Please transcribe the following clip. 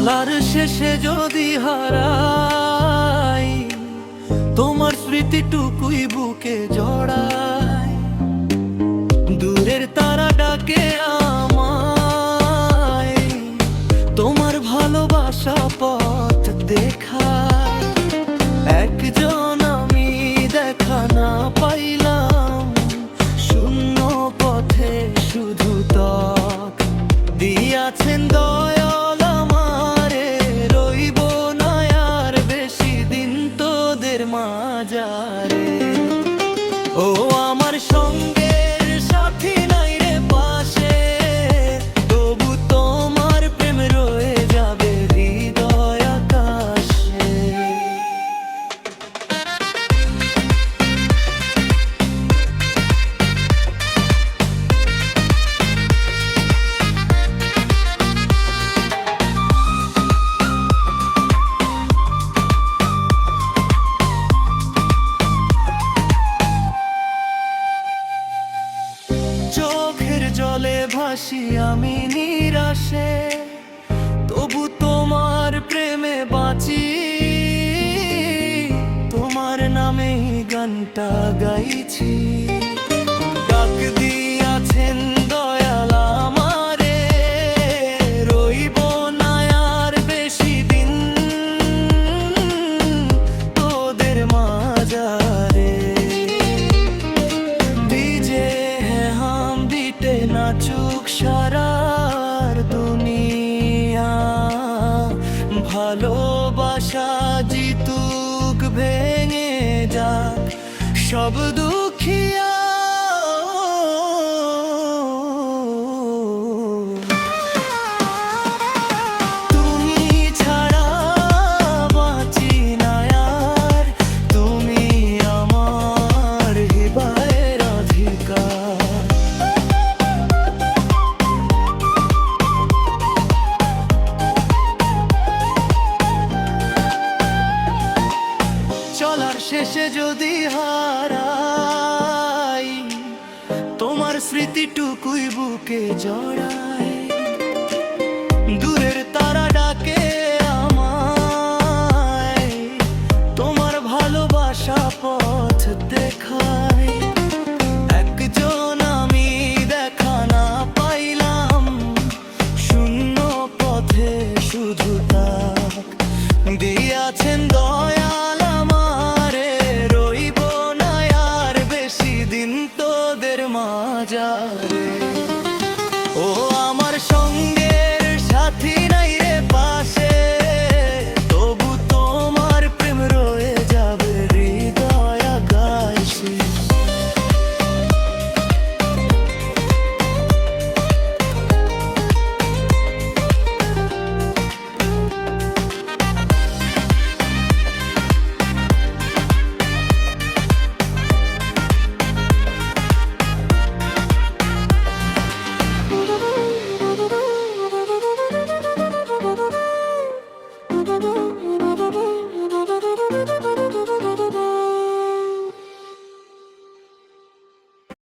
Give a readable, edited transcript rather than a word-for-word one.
চলার শেষে যদি হারাই তোমার স্মৃতিটুকুই বুকে জড়াই, দূরের তারা ডাকে আমায়, তোমার ভালোবাসা পথ দেখায়। একজন আমি দেখা না পাইলাম, শূন্য পথে শুধু তক দিয়াছেন দয়াল আমারে। রইব না আর বেশি দিন তোদের মাঝারে। ও আমার সঙ্গের সাথী নাই রে পাশে, তবু তোমার প্রেম রয়ে যাবে হৃদয় আকাশে। চোখের জলে ভাসি আমি নিরাশে, তবু তোমার প্রেমে বাঁচি। তোমার নামে গানটা গাইছি, ডাক দিয়াছেন দয়াল আমারে। রইব না আর বেশি দিন তোদের মাঝারে। ডিজে হাম দিতে নাচুক সারার দুনিয়া, ভালোবাসা জিতুক ভেঙে যাক সব দুঃখিয়া। তুমি ছাড়া বাঁচি না আর, তুমি আমার হৃদয়ের অধিকার। চলার শেষে যদি হারাই তোমার স্মৃতিটুকুই বুকে জড়াই, দূরের তারা ডাকে আমায়, তোমার ভালোবাসা পথ দেখায়। একজন আমি দেখা না পাইলাম, শূন্য পথে শুধু তাক দিয়াছেন দয়াল আমারে। রইব না আর বেশি দিন তোদের মাঝারে।